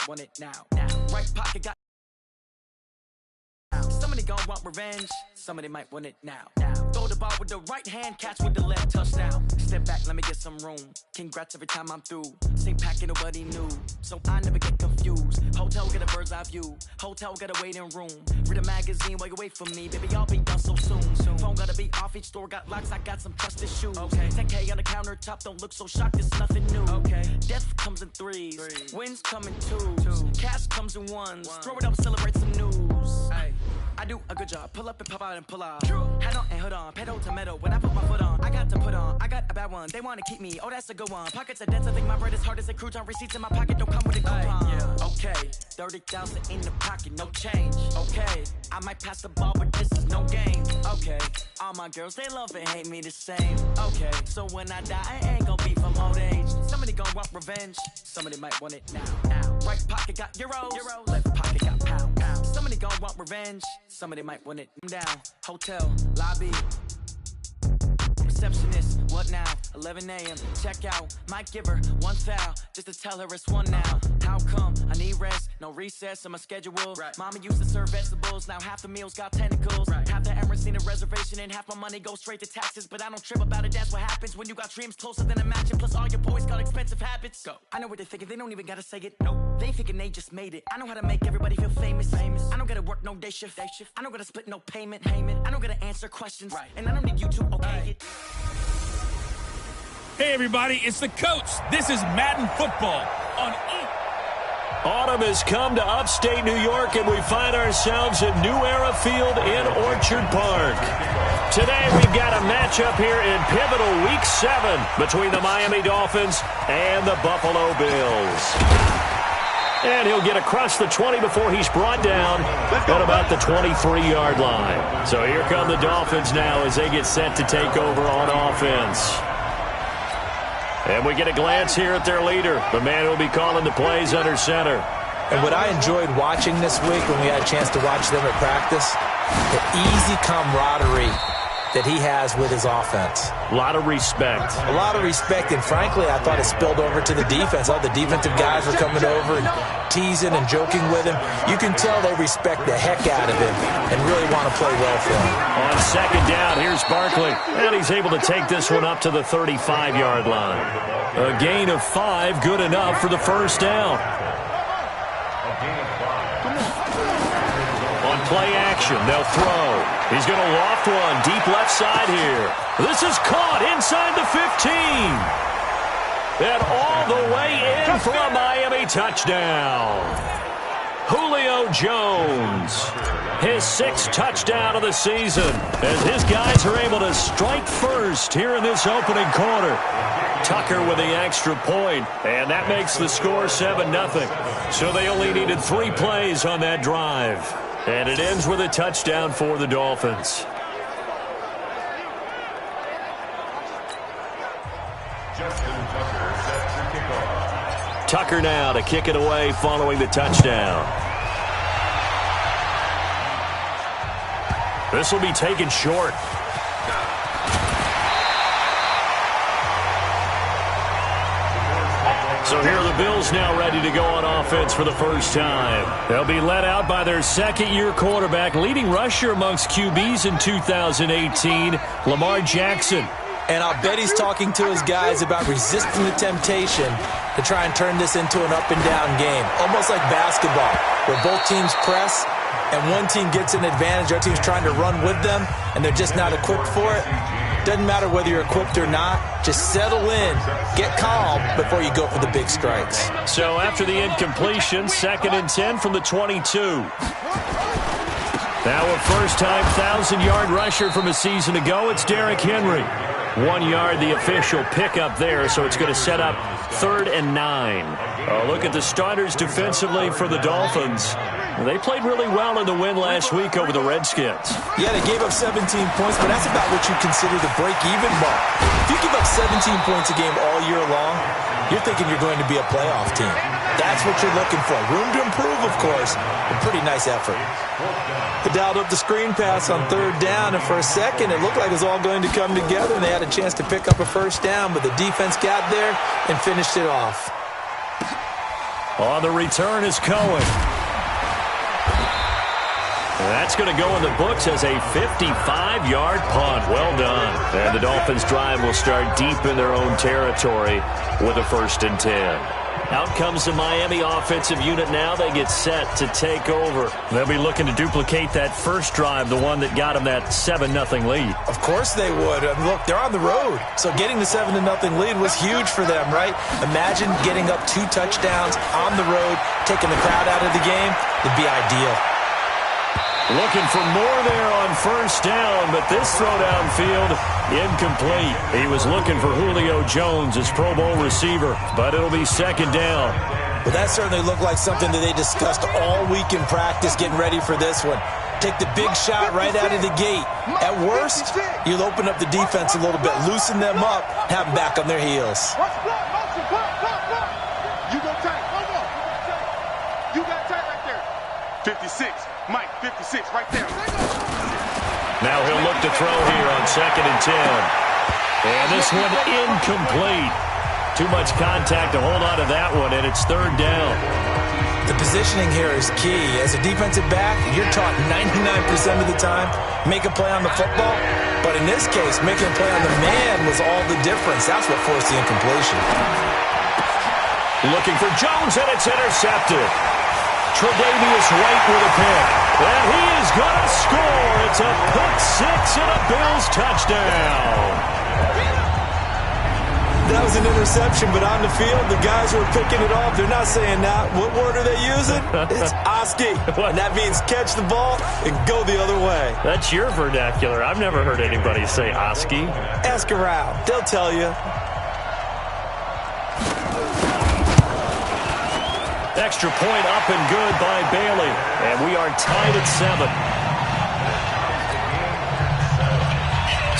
might want it now. Right pocket got. Somebody gon' want revenge, somebody might want it now. Throw the ball with the right hand, catch with the left, touchdown. Step back, let me get some room. Congrats every time I'm through. Same packet, nobody knew, so I never get confused. Hotel get a bird's eye view. Hotel got a waiting room. Read a magazine while you wait for me, baby. I'll be done so soon. Phone gotta be off, each store got locks. I got some trusted shoes. 10K on the countertop, don't look so shocked. It's nothing new. Death comes in threes, wins come in twos, cash comes in ones. Throw it up, celebrate some news. I do a good job, pull up and pop out and pull out. Head on and hood on, pedal to metal. When I put my foot on, I got to put on. I got a bad one, they wanna keep me, oh that's a good one. Pockets are dense, I think my bread is hard as a crouton. Receipts in my pocket don't come with a coupon. Okay, 30,000 in the pocket, no change. Okay, I might pass the ball, but this is no game. Okay, all my girls, they love and hate me the same. Okay, so when I die, I ain't gon' be from old age. Somebody gon' want revenge, somebody might want it now. Right pocket got euros, left pocket got pound. Somebody gon' want revenge, somebody might want it down. Hotel, lobby, receptionist, what now? 11 a.m. check out, might give her one foul just to tell her it's one now. How come? I need rest, no recess in my schedule. Mama used to serve vegetables, now half the meals got tentacles. Half the Emirates need a reservation and half my money goes straight to taxes. But I don't trip about it, that's what happens when you got dreams closer than a mansion. Plus all your boys got expensive habits. Go. I know what they're thinking, they don't even gotta say it. Nope. They thinking they just made it. I know how to make everybody feel famous. I don't gotta work no day shift. I don't gotta split no payment. I don't gotta answer questions. And I don't need you to okay it. Hey everybody, it's the coach. This is Madden Football on E. Autumn has come to upstate New York, and we find ourselves at New Era Field in Orchard Park. Today we've got a matchup here in pivotal Week 7 between the Miami Dolphins and the Buffalo Bills. And he'll get across the 20 before he's brought down at about the 23-yard line. So here come the Dolphins now as they get set to take over on offense. And we get a glance here at their leader, the man who will be calling the plays under center. And what I enjoyed watching this week when we had a chance to watch them at practice, the easy camaraderie that he has with his offense. A lot of respect. A lot of respect, and frankly, I thought it spilled over to the defense. All the defensive guys were coming over and teasing and joking with him. You can tell they respect the heck out of him and really want to play well for him. On second down, here's Barkley, and he's able to take this one up to the 35-yard line. A gain of 5, good enough for the first down. On play action, they'll throw. He's going to loft one deep left side here. This is caught inside the 15. And all the way in for a Miami touchdown. Julio Jones, his 6th touchdown of the season, as his guys are able to strike first here in this opening quarter. Tucker with the extra point, and that makes the score 7-0. So they only needed 3 plays on that drive. And it ends with a touchdown for the Dolphins. Tucker now to kick it away following the touchdown. This will be taken short. So here are the Bills now ready to go on offense for the first time. They'll be led out by their second-year quarterback, leading rusher amongst QBs in 2018, Lamar Jackson. And I'll bet he's talking to his guys about resisting the temptation to try and turn this into an up-and-down game, almost like basketball, where both teams press, and one team gets an advantage, the other team's trying to run with them, and they're just not equipped for it. Doesn't matter whether you're equipped or not. Just settle in, get calm before you go for the big strikes. So after the incompletion, 2nd and 10 from the 22. Now a first-time 1,000-yard rusher from a season ago, it's Derrick Henry. 1 yard, the official pickup there, so it's going to set up 3rd and 9. Look at the starters defensively for the Dolphins. They played really well in the win last week over the Redskins. Yeah, they gave up 17 points, but that's about what you consider the break-even mark. If you give up 17 points a game all year long, you're thinking you're going to be a playoff team. That's what you're looking for. Room to improve, of course, but pretty nice effort. They dialed up the screen pass on 3rd down, and for a second, it looked like it was all going to come together, and they had a chance to pick up a first down, but the defense got there and finished it off. On the return is Cohen. That's going to go in the books as a 55-yard punt. Well done. And the Dolphins' drive will start deep in their own territory with a 1st and 10. Out comes the Miami offensive unit now. They get set to take over. They'll be looking to duplicate that first drive, the one that got them that 7-0 lead. Of course they would. Look, they're on the road, so getting the 7-0 lead was huge for them, right? Imagine getting up 2 touchdowns on the road, taking the crowd out of the game. It'd be ideal. Looking for more there on 1st down, but this throw downfield, incomplete. He was looking for Julio Jones, his Pro Bowl receiver, but it'll be 2nd down. Well, that certainly looked like something that they discussed all week in practice, getting ready for this one. Take the big shot right out of the gate. At worst, you'll open up the defense a little bit, loosen them up, have them back on their heels. You go tight. You got tight right there. 56. Mike, 56, right there. Now he'll look to throw here on 2nd and 10. And this one incomplete. Too much contact to hold on to that one, and it's 3rd down. The positioning here is key. As a defensive back, you're taught 99% of the time, make a play on the football. But in this case, making a play on the man was all the difference. That's what forced the incompletion. Looking for Jones, and it's intercepted. Tre'Davious White with a pick. And he is going to score. It's a pick 6 and a Bills touchdown. That was an interception, but on the field, the guys who are picking it off, they're not saying that. What word are they using? It's Oski. And that means catch the ball and go the other way. That's your vernacular. I've never heard anybody say Oski. Ask around. They'll tell you. Extra point up and good by Bailey. And we are tied at 7.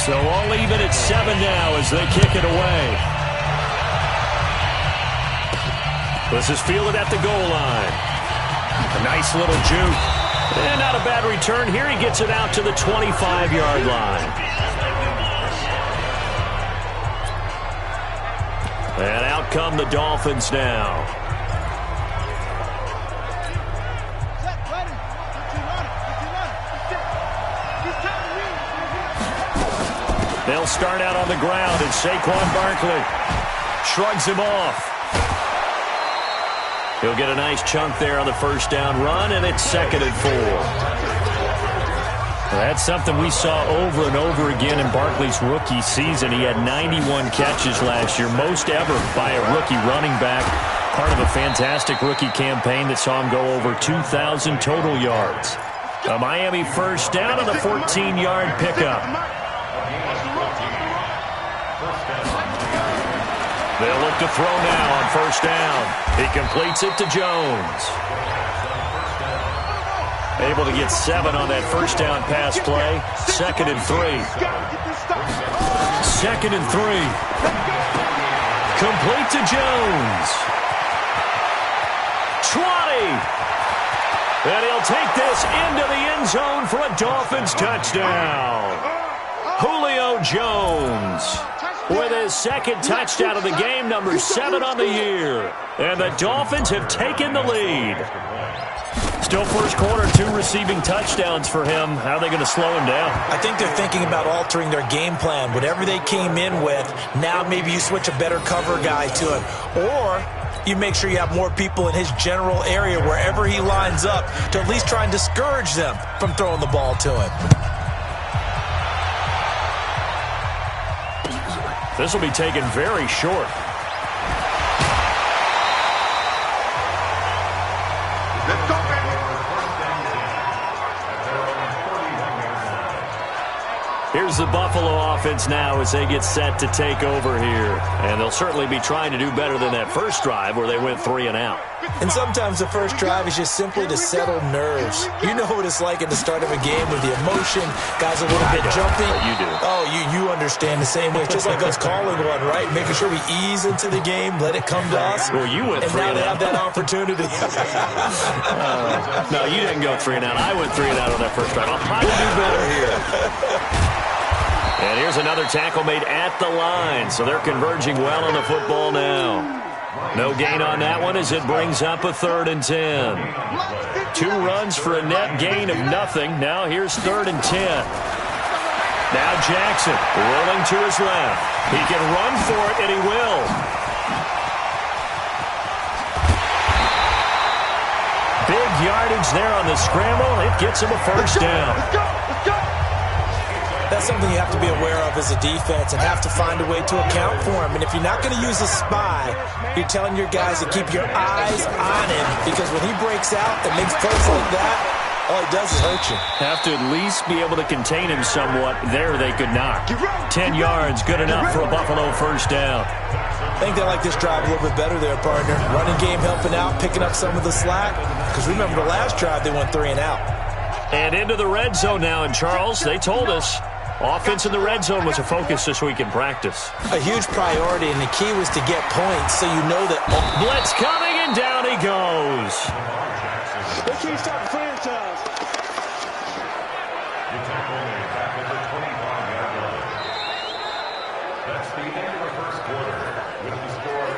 So all even at 7 now as they kick it away. This is fielded at the goal line. A nice little juke. And not a bad return here. He gets it out to the 25-yard line. And out come the Dolphins now. They'll start out on the ground, and Saquon Barkley shrugs him off. He'll get a nice chunk there on the 1st down run, and it's 2nd and 4. That's something we saw over and over again in Barkley's rookie season. He had 91 catches last year, most ever by a rookie running back. Part of a fantastic rookie campaign that saw him go over 2,000 total yards. A Miami 1st down on the 14-yard pickup. They'll look to throw now on 1st down. He completes it to Jones. Able to get 7 on that 1st down pass play. 2nd and 3. 2nd and 3. Complete to Jones. 20. And he'll take this into the end zone for a Dolphins touchdown. Julio Jones with his 2nd touchdown of the game, number 7 on the year. And the Dolphins have taken the lead. Still 1st quarter, 2 receiving touchdowns for him. How are they going to slow him down? I think they're thinking about altering their game plan. Whatever they came in with, now maybe you switch a better cover guy to him. Or you make sure you have more people in his general area wherever he lines up to at least try and discourage them from throwing the ball to him. This will be taken very short. Let's go, baby. Here's the Buffalo offense now as they get set to take over here. And they'll certainly be trying to do better than that first drive where they went 3 and out. And sometimes the first drive is just simply to settle nerves. You know what it's like at the start of a game with the emotion. Guys a little bit jumpy. You do. Oh, you understand the same way. It's just like us calling one, right? Making sure we ease into the game, let it come to us. Well, you went 3 and out. And now they out. have that opportunity. No, you didn't go 3 and out. I went 3 and out on that first drive. I'll try to do better here. And here's another tackle made at the line. So they're converging well on the football now. No gain on that one as it brings up a 3rd and 10. 2 runs for a net gain of nothing. Now here's 3rd and 10. Now Jackson rolling to his left. He can run for it, and he will. Big yardage there on the scramble. It gets him a first down. Let's go. That's something you have to be aware of as a defense and have to find a way to account for him. And if you're not going to use a spy, you're telling your guys to keep your eyes on him, because when he breaks out and makes plays like that, all he does is hurt you. Have to at least be able to contain him somewhat. There they could not. 10 yards, good enough for a Buffalo first down. I think they like this drive a little bit better there, partner. Running game helping out, picking up some of the slack. Because remember the last drive, they went 3 and out. And into the red zone now. And Charles, they told us offense in the red zone was a focus this week in practice. A huge priority, and the key was to get points so you know that... Blitz coming, and down he goes. They can't stop the franchise.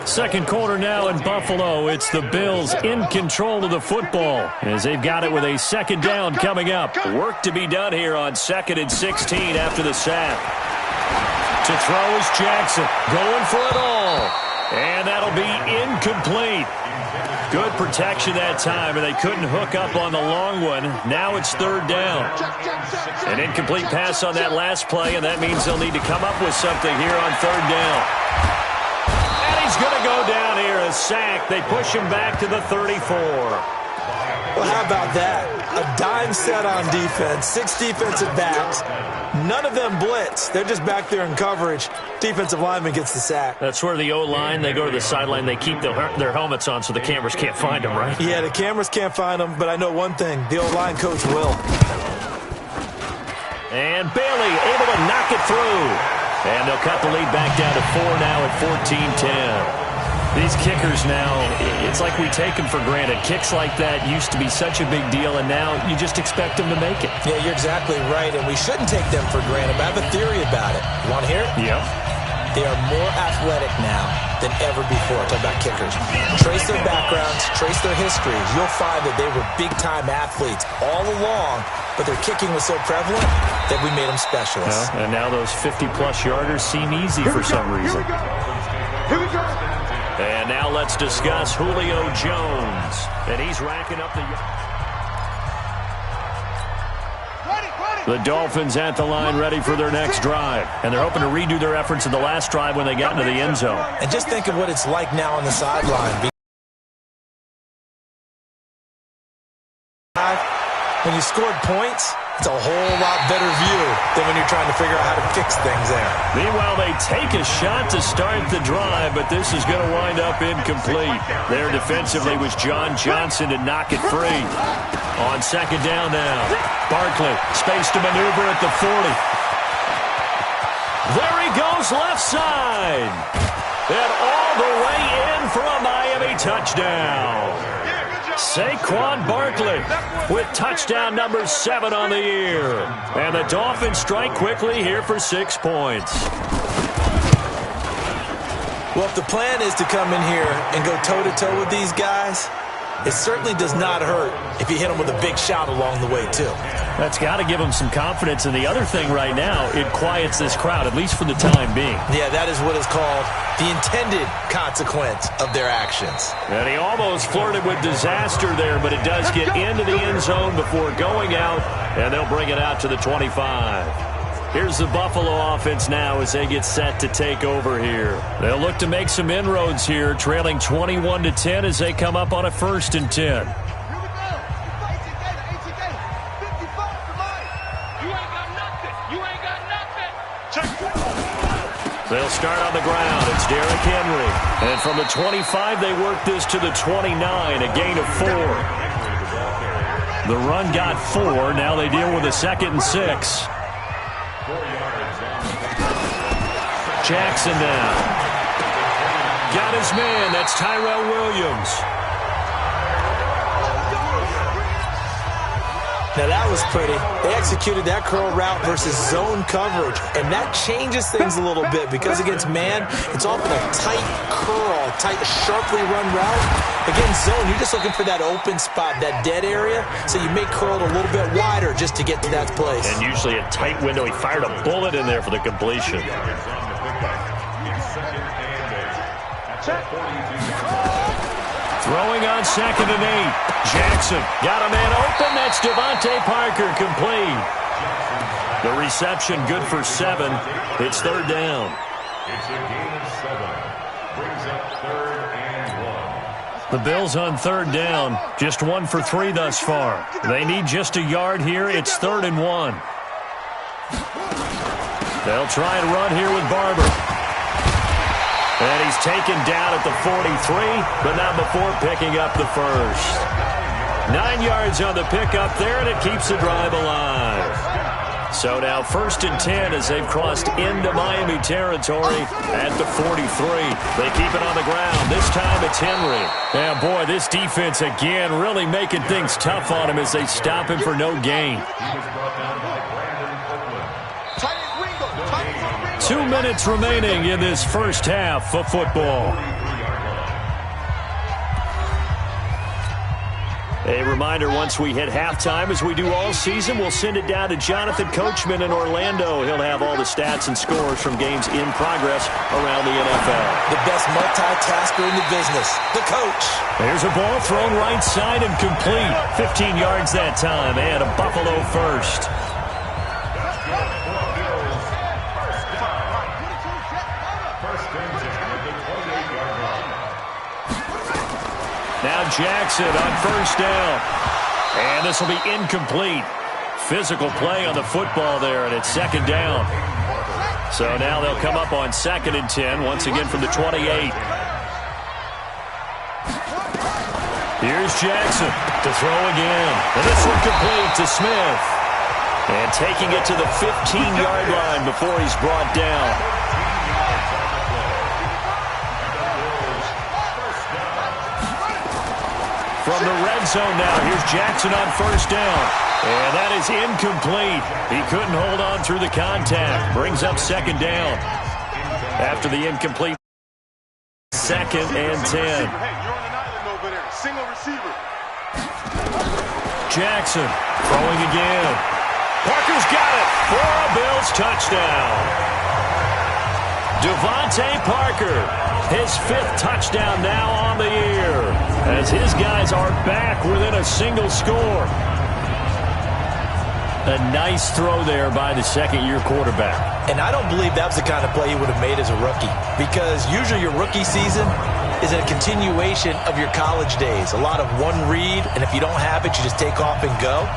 Second quarter now in Buffalo. It's the Bills in control of the football as they've got it with a 2nd down coming up. Work to be done here on 2nd and 16 after the sack. To throw is Jackson, going for it all. And that'll be incomplete. Good protection that time, and they couldn't hook up on the long one. Now it's 3rd down. An incomplete pass on that last play, and that means they'll need to come up with something here on 3rd down. He's going to go down here, a sack. They push him back to the 34. Well, how about that? A dime set on defense, 6 defensive backs. None of them blitz. They're just back there in coverage. Defensive lineman gets the sack. That's where the O-line, they go to the sideline, they keep their helmets on so the cameras can't find them, right? Yeah, the cameras can't find them, but I know one thing. The O-line coach will. And Bailey able to knock it through. And they'll cut the lead back down to 4 now at 14-10. These kickers now, it's like we take them for granted. Kicks like that used to be such a big deal, and now you just expect them to make it. Yeah, you're exactly right, and we shouldn't take them for granted, but I have a theory about it. You want to hear it? Yep. They are more athletic now than ever before. Talk about kickers. Trace their backgrounds, trace their histories. You'll find that they were big-time athletes all along, but their kicking was so prevalent that we made them specialists. Well, and now those 50-plus yarders seem easy for some reason. Here we go. And now let's discuss Julio Jones. And he's racking up the... The Dolphins at the line ready for their next drive. And they're hoping to redo their efforts in the last drive when they got into the end zone. And just think of what it's like now on the sideline. When you scored points, it's a whole lot better view than when you're trying to figure out how to fix things there. Meanwhile, they take a shot to start the drive, but this is going to wind up incomplete. There defensively was John Johnson to knock it free. On 2nd down now, Barkley, space to maneuver at the 40. There he goes left side. And all the way in for a Miami touchdown. Saquon Barkley with touchdown number 7 on the year. And the Dolphins strike quickly here for 6 points. Well, if the plan is to come in here and go toe-to-toe with these guys, it certainly does not hurt if you hit them with a big shot along the way, too. That's got to give them some confidence. And the other thing right now, it quiets this crowd, at least for the time being. Yeah, that is what is called the intended consequence of their actions. And he almost flirted with disaster there, but it does get into the end zone before going out, and they'll bring it out to the 25. Here's the Buffalo offense now as they get set to take over here. They'll look to make some inroads here, trailing 21-10 as they come up on a 1st and 10. They'll start on the ground. It's Derrick Henry. And from the 25, they work this to the 29, a gain of 4. The run got 4. Now they deal with a 2nd and 6. Jackson now. Got his man. That's Tyrell Williams. Now that was pretty. They executed that curl route versus zone coverage, and that changes things a little bit because against man, it's often a tight curl, tight, sharply run route. Against zone, you're just looking for that open spot, that dead area, so you make curl a little bit wider just to get to that place. And usually a tight window. He fired a bullet in there for the completion. Throwing on 2nd and 8. Jackson got a man open. That's Devontae Parker complete. The reception good for 7. It's 3rd down. It's a gain of 7. Brings up 3rd and 1. The Bills on 3rd down. Just 1 for 3 thus far. They need just a yard here. It's 3rd and 1. They'll try and run here with Barber. And he's taken down at the 43, but not before picking up the first. 9 yards on the pickup there, and it keeps the drive alive. So now 1st and 10 as they've crossed into Miami territory at the 43. They keep it on the ground. This time it's Henry. Yeah, boy, this defense again really making things tough on him as they stop him for no gain. 2 minutes remaining in this first half of football. A reminder, once we hit halftime, as we do all season, we'll send it down to Jonathan Coachman in Orlando. He'll have all the stats and scores from games in progress around the NFL. The best multitasker in the business, the coach. There's a ball thrown right side and complete. 15 yards that time, and a Buffalo first. Now Jackson on 1st down. And this will be incomplete. Physical play on the football there, and it's 2nd down. So now they'll come up on 2nd and 10, once again from the 28. Here's Jackson to throw again. And this one complete to Smith. And taking it to the 15-yard line before he's brought down. From the red zone now, here's Jackson on 1st down. And that is incomplete. He couldn't hold on through the contact. Brings up 2nd down. After the incomplete, 2nd and 10. Hey, you're on an island over there. Single receiver. Jackson throwing again. Parker's got it for a Bills touchdown. Devontae Parker, his 5th touchdown now on the year, as his guys are back within a single score. A nice throw there by the 2nd-year quarterback. And I don't believe that was the kind of play he would have made as a rookie, because usually your rookie season is a continuation of your college days. A lot of one read, and if you don't have it, you just take off and go.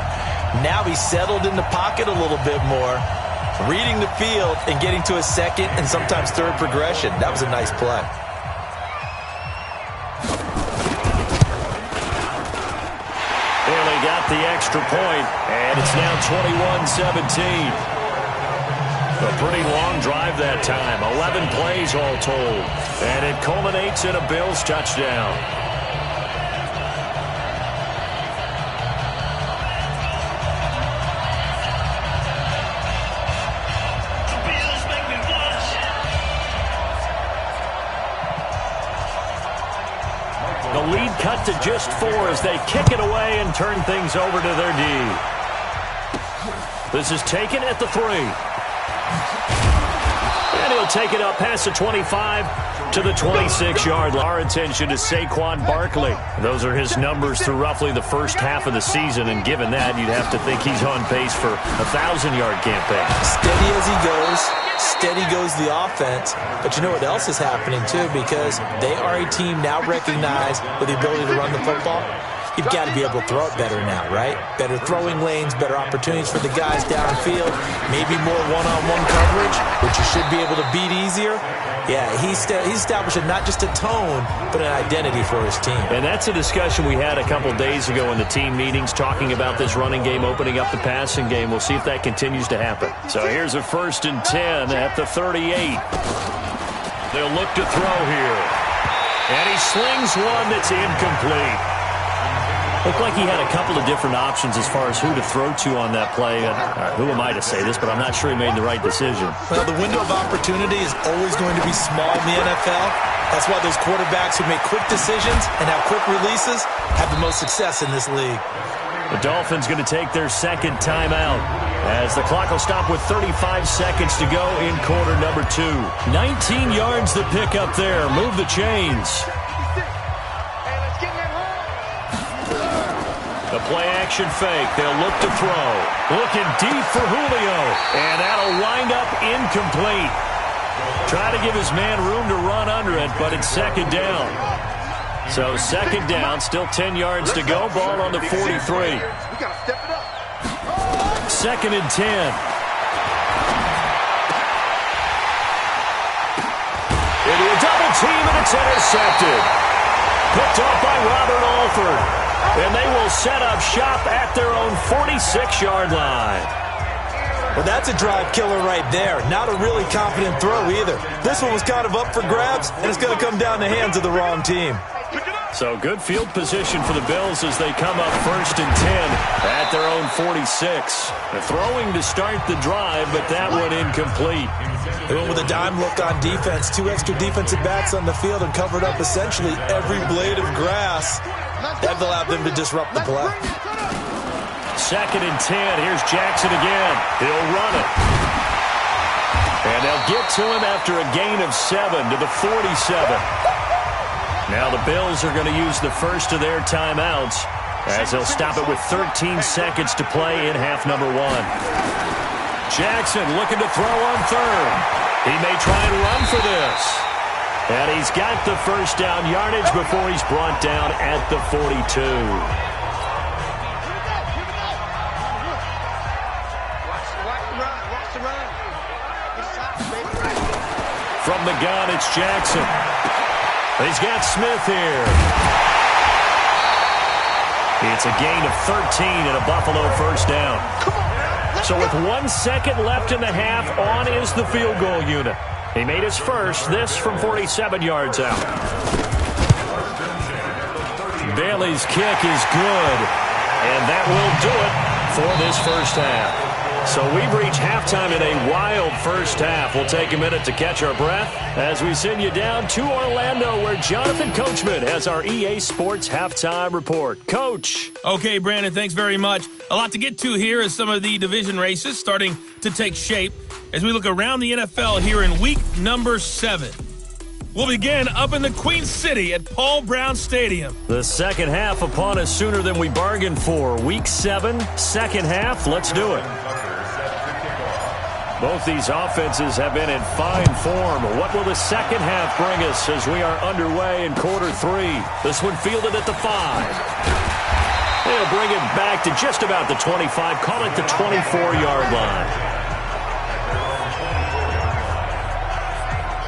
Now he's settled in the pocket a little bit more, reading the field and getting to a 2nd and sometimes 3rd progression. That was a nice play. Barely got the extra point, and it's now 21-17. A pretty long drive that time. 11 plays all told. And it culminates in a Bills touchdown. The lead cut to just 4 as they kick it away and turn things over to their D. This is taken at the 3. And he'll take it up past the 25 to the 26-yard line. Our attention to Saquon Barkley. Those are his numbers through roughly the first half of the season, and given that, you'd have to think he's on pace for a 1,000-yard campaign. Steady as he goes. Steady goes the offense. But you know what else is happening, too? Because they are a team now recognized with the ability to run the football. You've got to be able to throw it better now, right? Better throwing lanes, better opportunities for the guys downfield, maybe more one-on-one coverage, which you should be able to beat easier. Yeah, he's establishing not just a tone, but an identity for his team. And that's a discussion we had a couple days ago in the team meetings, talking about this running game, opening up the passing game. We'll see if that continues to happen. So here's a 1st and 10 at the 38. They'll look to throw here. And he slings one that's incomplete. Looked like he had a couple of different options as far as who to throw to on that play. Who am I to say this, but I'm not sure he made the right decision. Well, the window of opportunity is always going to be small in the NFL. That's why those quarterbacks who make quick decisions and have quick releases have the most success in this league. The Dolphins going to take their second timeout as the clock will stop with 35 seconds to go in quarter number 2. 19 yards to pick up there. Move the chains. The play-action fake. They'll look to throw. Looking deep for Julio. And that'll wind up incomplete. Try to give his man room to run under it, but it's second down. So second down, still 10 yards to go. Ball on the 43. Second and 10. Into a double team, and it's intercepted. Picked off by Robert Alford. And they will set up shop at their own 46-yard line. Well, that's a drive killer right there. Not a really confident throw either. This one was kind of up for grabs, and it's going to come down the hands of the wrong team. So good field position for the Bills as they come up first and 10 at their own 46. They're throwing to start the drive, but that one incomplete. They went with a dime look on defense. 2 extra defensive backs on the field and covered up essentially every blade of grass. That allowed them to disrupt the play. Second and 10. Here's Jackson again. He'll run it. And they'll get to him after a gain of 7 to the 47. Now the Bills are going to use the first of their timeouts as they'll stop it with 13 seconds to play in half number 1. Jackson looking to throw on third. He may try and run for this. And he's got the first down yardage before he's brought down at the 42. From the gun, it's Jackson. He's got Smith here. It's a gain of 13 and a Buffalo first down. So with 1 second left in the half, on is the field goal unit. He made his first, this from 47 yards out. Bailey's kick is good, and that will do it for this first half. So we've reached halftime in a wild first half. We'll take a minute to catch our breath as we send you down to Orlando, where Jonathan Coachman has our EA Sports halftime report. Coach. Okay, Brandon, thanks very much. A lot to get to here as some of the division races starting to take shape as we look around the NFL here in week number 7. We'll begin up in the Queen City at Paul Brown Stadium. The second half upon us sooner than we bargained for. Week 7, second half. Let's do it. Both these offenses have been in fine form. What will the second half bring us as we are underway in quarter 3? This one fielded at the 5. They'll bring it back to just about the 25. Call it the 24-yard line.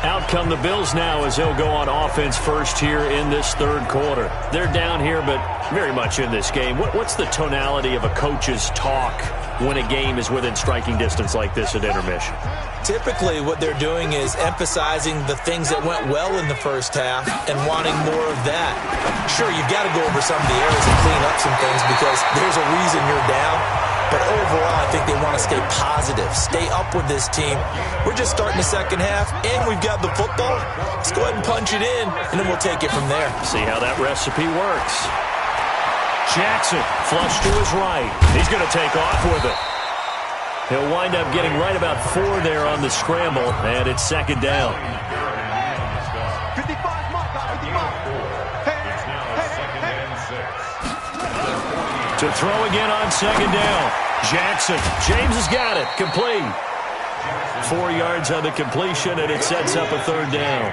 Out come the Bills now as they'll go on offense first here in this third quarter. They're down here, but very much in this game. What's the tonality of a coach's talk when a game is within striking distance like this at intermission? Typically, what they're doing is emphasizing the things that went well in the first half and wanting more of that. Sure, you've got to go over some of the areas and clean up some things because there's a reason you're down. But overall, I think they want to stay positive, stay up with this team. We're just starting the second half, and we've got the football. Let's go ahead and punch it in, and then we'll take it from there. See how that recipe works. Jackson, flush to his right. He's going to take off with it. He'll wind up getting right about 4 there on the scramble, and it's second down. 55, Mark, 55. To throw again on second down. Jackson. James has got it. Complete. 4 yards on the completion, and it sets up a third down.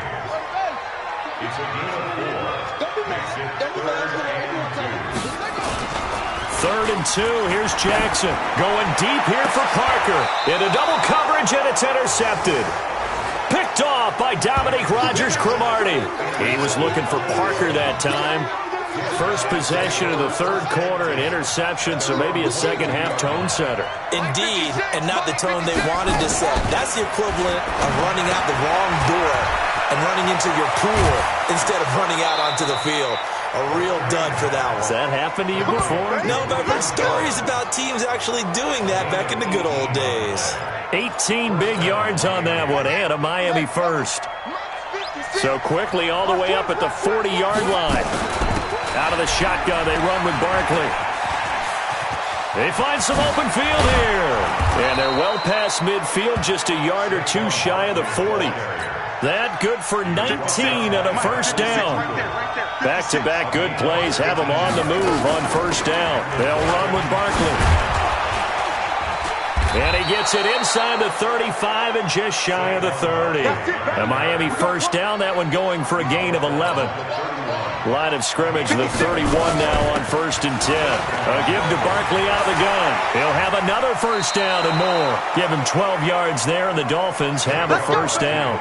Third and 2. Here's Jackson. Going deep here for Parker. Into double coverage, and it's intercepted. Picked off by Dominique Rodgers-Cromartie. He was looking for Parker that time. First possession of the third quarter, an interception, so maybe a second half tone setter. Indeed, and not the tone they wanted to set. That's the equivalent of running out the wrong door and running into your pool instead of running out onto the field. A real dud for that one. Has that happened to you before? No, but I've heard stories about teams actually doing that back in the good old days. 18 big yards on that one, and a Miami first. So quickly all the way up at the 40-yard line. Out of the shotgun, they run with Barkley. They find some open field here. And they're well past midfield, just a yard or two shy of the 40. That good for 19 and a first down. Back-to-back good plays have them on the move on first down. They'll run with Barkley. And he gets it inside the 35 and just shy of the 30. A Miami first down, that one going for a gain of 11. Line of scrimmage, the 31 now on 1st and 10. A give to Barkley out of the gun. He'll have another first down and more. Give him 12 yards there, and the Dolphins have a first down.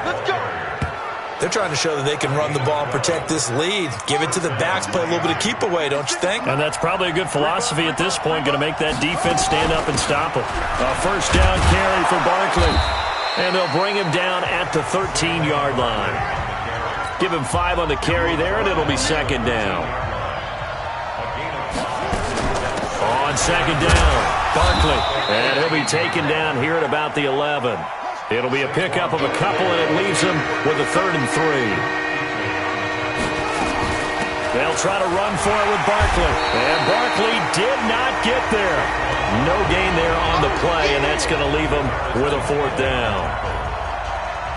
They're trying to show that they can run the ball and protect this lead. Give it to the backs, play a little bit of keep away, don't you think? And that's probably a good philosophy at this point, going to make that defense stand up and stop them. A first down carry for Barkley. And they'll bring him down at the 13-yard line. Give him 5 on the carry there, and it'll be second down. On second down, Barkley. And he'll be taken down here at about the 11. It'll be a pickup of a couple, and it leaves him with a 3rd and 3. They'll try to run for it with Barkley. And Barkley did not get there. No gain there on the play, and that's going to leave him with a 4th down.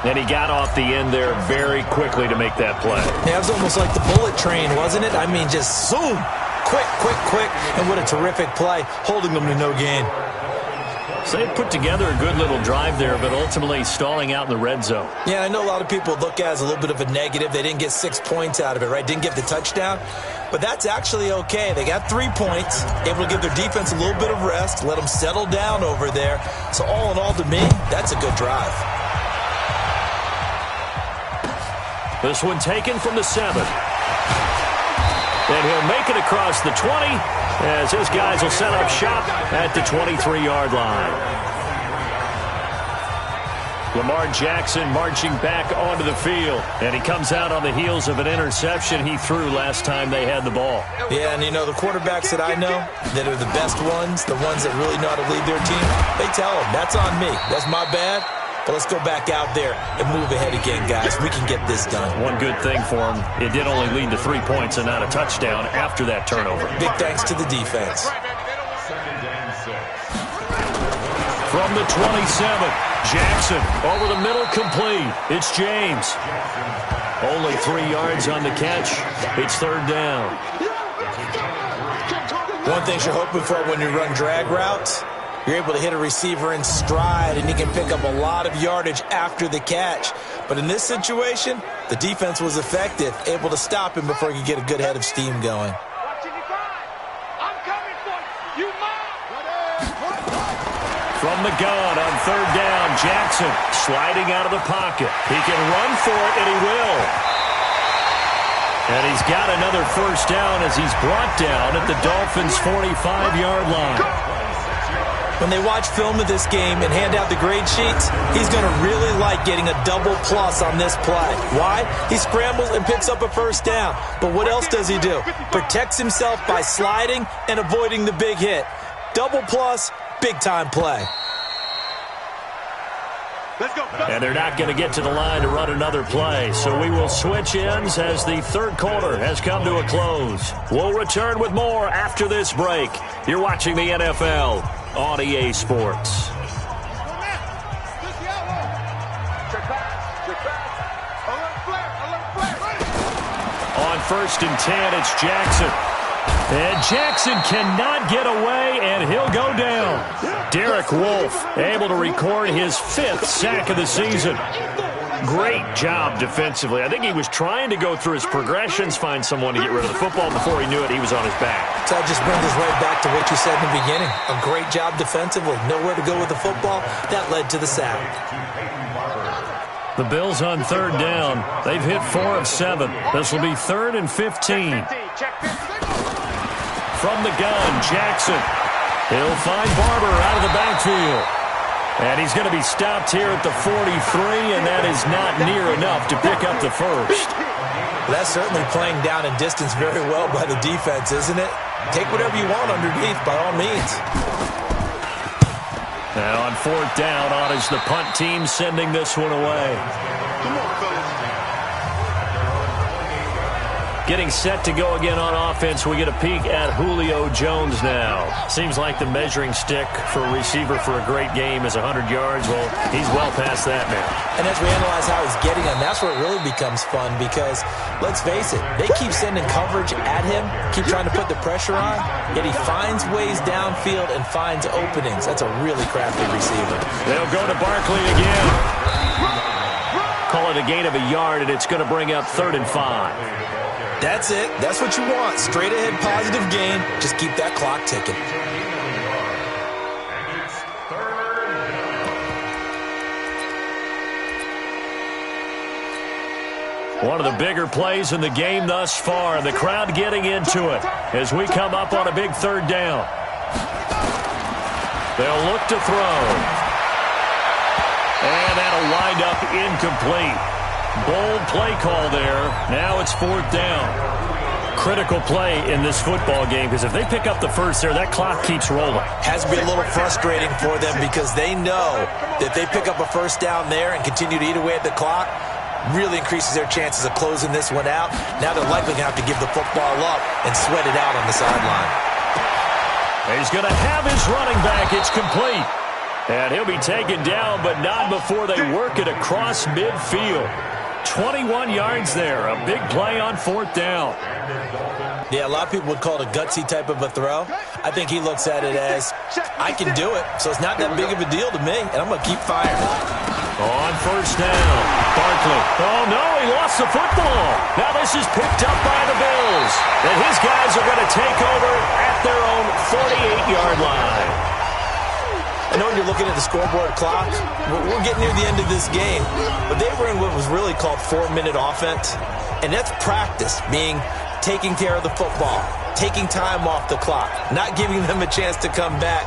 And he got off the end there very quickly to make that play. Yeah, it was almost like the bullet train, wasn't it? I mean, just zoom. Quick, quick, quick. And what a terrific play, holding them to no gain. So they put together a good little drive there, but ultimately stalling out in the red zone. Yeah, I know a lot of people look at it as a little bit of a negative. They didn't get 6 points out of it, right? Didn't get the touchdown. But that's actually okay. They got 3 points, able to give their defense a little bit of rest, let them settle down over there. So all in all, to me, that's a good drive. This one taken from the 7. And he'll make it across the 20 as his guys will set up shop at the 23-yard line. Lamar Jackson marching back onto the field. And he comes out on the heels of an interception he threw last time they had the ball. Yeah, and you know, the quarterbacks that I know that are the best ones, the ones that really know how to lead their team, they tell them, that's on me. That's my bad. But let's go back out there and move ahead again, guys. We can get this done. One good thing for him, it did only lead to 3 points and not a touchdown after that turnover. Big thanks to the defense. From the 27, Jackson over the middle, complete. It's James. Only 3 yards on the catch. It's 3rd down. One thing you're hoping for when you run drag routes, you're able to hit a receiver in stride, and he can pick up a lot of yardage after the catch. But in this situation, the defense was effective, able to stop him before he could get a good head of steam going. From the gun on 3rd down, Jackson sliding out of the pocket. He can run for it, and he will. And he's got another first down as he's brought down at the Dolphins' 45-yard line. When they watch film of this game and hand out the grade sheets, he's going to really like getting a double plus on this play. Why? He scrambles and picks up a first down. But what else does he do? Protects himself by sliding and avoiding the big hit. Double plus, big-time play. And they're not going to get to the line to run another play. So we will switch ends as the 3rd quarter has come to a close. We'll return with more after this break. You're watching the NFL on EA Sports. On 1st and 10, it's Jackson. And Jackson cannot get away, and he'll go down. Derek Wolfe able to record his 5th sack of the season. Great job defensively. I think he was trying to go through his progressions, find someone to get rid of the football. Before he knew it, he was on his back. So that just brings us right back to what you said in the beginning. A great job defensively. Nowhere to go with the football. That led to the sack. The Bills on 3rd down. They've hit 4 of 7. This will be 3rd and 15. From the gun, Jackson. He'll find Barber out of the backfield. And he's going to be stopped here at the 43, and that is not near enough to pick up the first. That's certainly playing down in distance very well by the defense, isn't it? Take whatever you want underneath, by all means. Now on fourth down, on is the punt team sending this one away. Come on, fellas. Getting set to go again on offense, we get a peek at Julio Jones now. Seems like the measuring stick for a receiver for a great game is 100 yards. Well, he's well past that now. And as we analyze how he's getting them, that's where it really becomes fun because, let's face it, they keep sending coverage at him, keep trying to put the pressure on, yet he finds ways downfield and finds openings. That's a really crafty receiver. They'll go to Barkley again. Call it a gain of a yard, and it's going to bring up 3rd and 5. That's it. That's what you want. Straight ahead positive gain. Just keep that clock ticking. One of the bigger plays in the game thus far, and the crowd getting into it as we come up on a big 3rd down. They'll look to throw. And that'll wind up incomplete. Bold play call there. Now it's 4th down. Critical play in this football game because if they pick up the first there, that clock keeps rolling. Has to be a little frustrating for them because they know that if they pick up a first down there and continue to eat away at the clock, really increases their chances of closing this one out. Now they're likely going to have to give the football up and sweat it out on the sideline. He's going to have his running back. It's complete. And he'll be taken down, but not before they work it across midfield. 21 yards there. A big play on 4th down. Yeah, a lot of people would call it a gutsy type of a throw. I think he looks at it as, I can do it, so it's not that big of a deal to me, and I'm going to keep firing. On 1st down, Barkley. Oh, no, he lost the football. Now this is picked up by the Bills. And his guys are going to take over at their own 48-yard line. I know when you're looking at the scoreboard clock, we're getting near the end of this game, but they were in what was really called 4-minute offense, and that's practice, meaning taking care of the football, taking time off the clock, not giving them a chance to come back.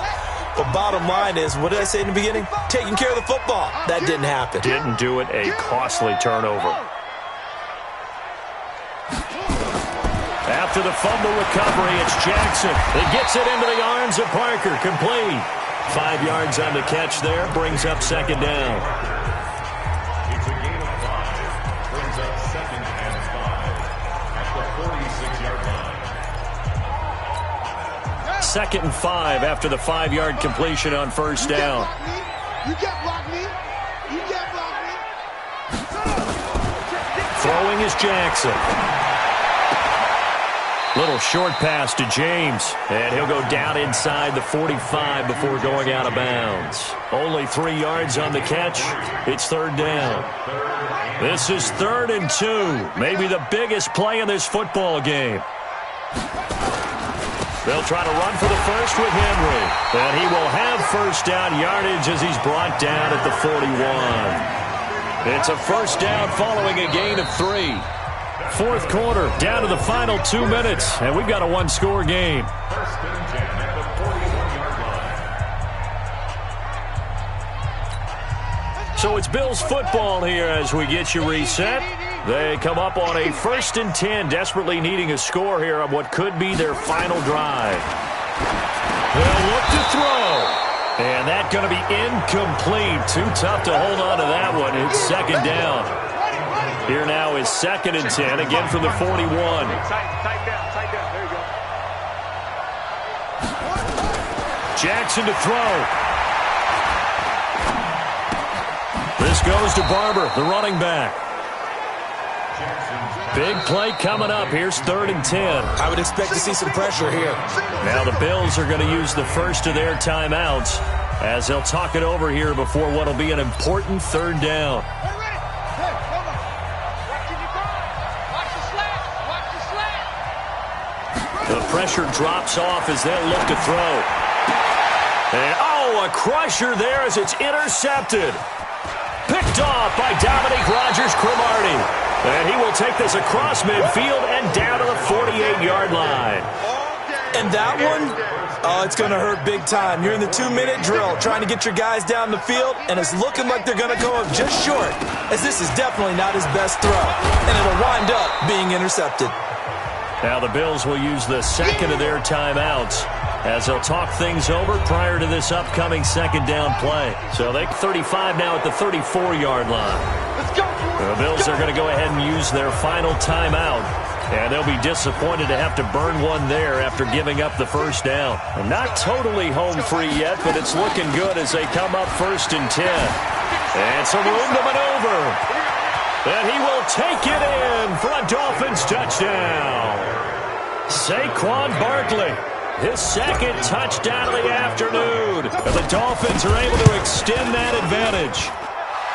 But bottom line is, what did I say in the beginning? Taking care of the football. That didn't happen. Didn't do it, a costly turnover. After the fumble recovery, it's Jackson. He gets it into the arms of Parker, complete. 5 yards on the catch there, brings up 2nd down. It's a gain of 5. Brings up 2nd and 5 at the 46-yard line. 2nd and 5 after the 5-yard completion on 1st down. You can't block me. You can't block me. Throwing is Jackson. Little short pass to James, and he'll go down inside the 45 before going out of bounds. Only 3 yards on the catch. It's 3rd down. This is 3rd and 2, maybe the biggest play in this football game. They'll try to run for the first with Henry, and he will have 1st down yardage as he's brought down at the 41. It's a 1st down following a gain of 3. 4th quarter, down to the final 2 minutes, and we've got a 1-score game. 1st and 10 at the 41-yard line. So it's Bills football here as we get you reset. They come up on a 1st and 10, desperately needing a score here on what could be their final drive. They'll look to throw. And that's going to be incomplete. Too tough to hold on to that one. It's 2nd down. Here now is 2nd and 10, again from the 41. Tight down. There you go. Jackson to throw. This goes to Barber, the running back. Big play coming up. Here's 3rd and 10. I would expect to see some pressure here. Now the Bills are going to use the first of their timeouts as they'll talk it over here before what will be an important 3rd down. The pressure drops off as they look to throw. And, a crusher there as it's intercepted. Picked off by Dominique Rodgers-Cromartie. And he will take this across midfield and down to the 48-yard line. And that one Oh, it's going to hurt big time. You're in the 2-minute drill trying to get your guys down the field, and it's looking like they're going to go up just short, as this is definitely not his best throw, and it'll wind up being intercepted. Now the Bills will use the second of their timeouts as they'll talk things over prior to this upcoming second down play. So they 35 now at the 34-yard line. Let's go. The Bills are going to go ahead and use their final timeout, and they'll be disappointed to have to burn one there after giving up the first down. Not totally home free yet, but it's looking good as they come up 1st and 10. And some room to maneuver. And he will take it in for a Dolphins touchdown. Saquon Barkley, his second touchdown of the afternoon. And the Dolphins are able to extend that advantage.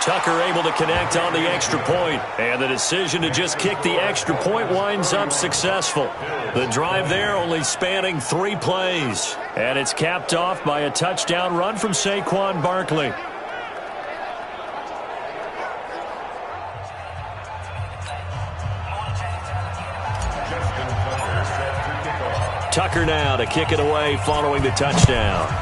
Tucker able to connect on the extra point, and the decision to just kick the extra point winds up successful. The drive there only spanning 3 plays, and it's capped off by a touchdown run from Saquon Barkley. Tucker now to kick it away following the touchdown.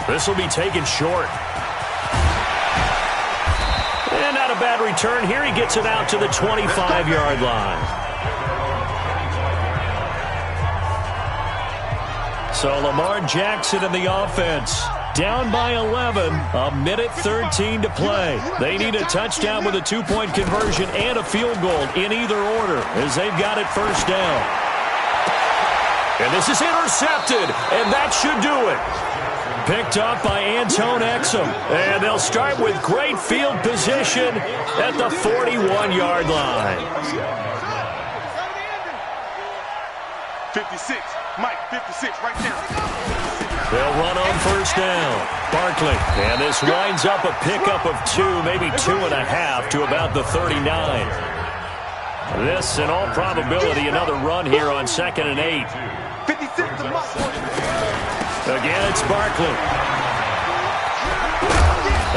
This will be taken short. And not a bad return here. He gets it out to the 25-yard line. So Lamar Jackson in the offense. Down by 11, a minute 13 to play. They need a touchdown with a 2-point conversion and a field goal in either order as they've got it first down. And this is intercepted, and that should do it. Picked up by Antone Exum. And they'll start with great field position at the 41-yard line. 56. Mike, 56 right now. They'll run on first down. Barkley. And this winds up a pickup of 2, maybe 2.5 to about the 39. This, in all probability, another run here on 2nd and 8. 56 to Mike. Again, it's Barkley.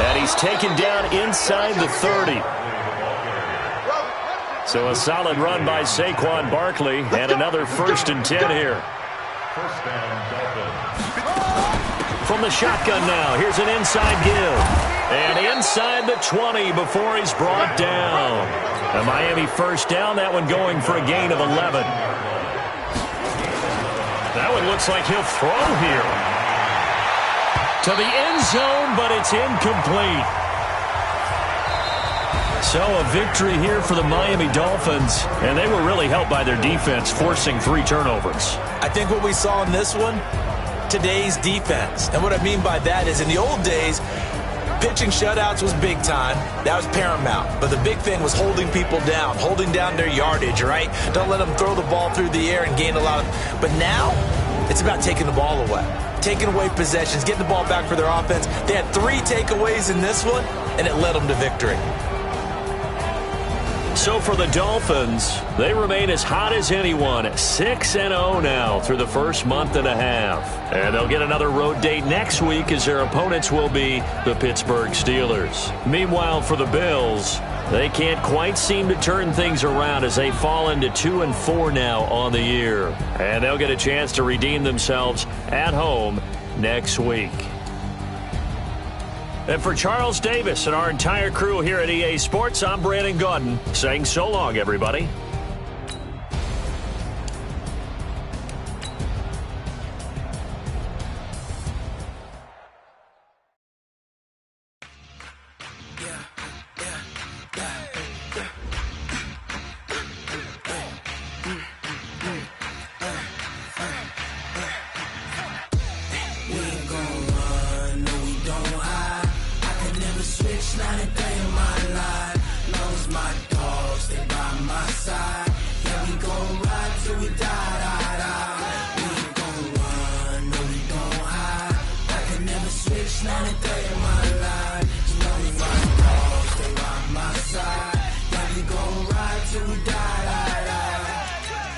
And he's taken down inside the 30. So a solid run by Saquon Barkley and another 1st and 10 here. First down, Dolphins. From the shotgun now, here's an inside give. And inside the 20 before he's brought down. A Miami first down, that one going for a gain of 11. That one looks like he'll throw here. To the end zone, but it's incomplete. So a victory here for the Miami Dolphins, and they were really helped by their defense, forcing 3 turnovers. I think what we saw in this one, today's defense. And what I mean by that is in the old days, pitching shutouts was big time. That was paramount. But the big thing was holding people down, holding down their yardage, right? Don't let them throw the ball through the air and gain a lot of... But now, it's about taking the ball away. Taking away possessions, getting the ball back for their offense. They had 3 takeaways in this one, and it led them to victory. So for the Dolphins, they remain as hot as anyone, 6-0 now through the first month and a half. And they'll get another road date next week as their opponents will be the Pittsburgh Steelers. Meanwhile, for the Bills, they can't quite seem to turn things around as they fall into 2-4 now on the year. And they'll get a chance to redeem themselves at home next week. And for Charles Davis and our entire crew here at EA Sports, I'm Brandon Gaudin saying so long, everybody.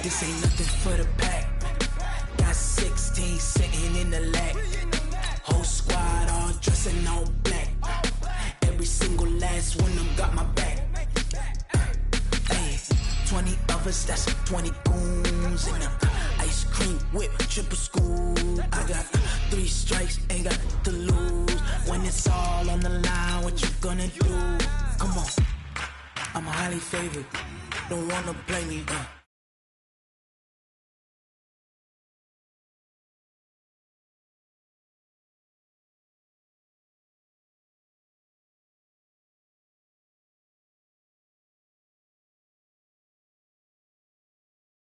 This ain't nothing for the pack. Got 16 sitting in the lap. Whole squad all dressing all black. Every single last one of them got my back. Hey, 20 of us, that's 20 goons. M's in the ice cream whip, triple scoop. I got 3 strikes, ain't got to lose. When it's all on the line, what you gonna do? Come on, I'm highly favored, don't wanna play me,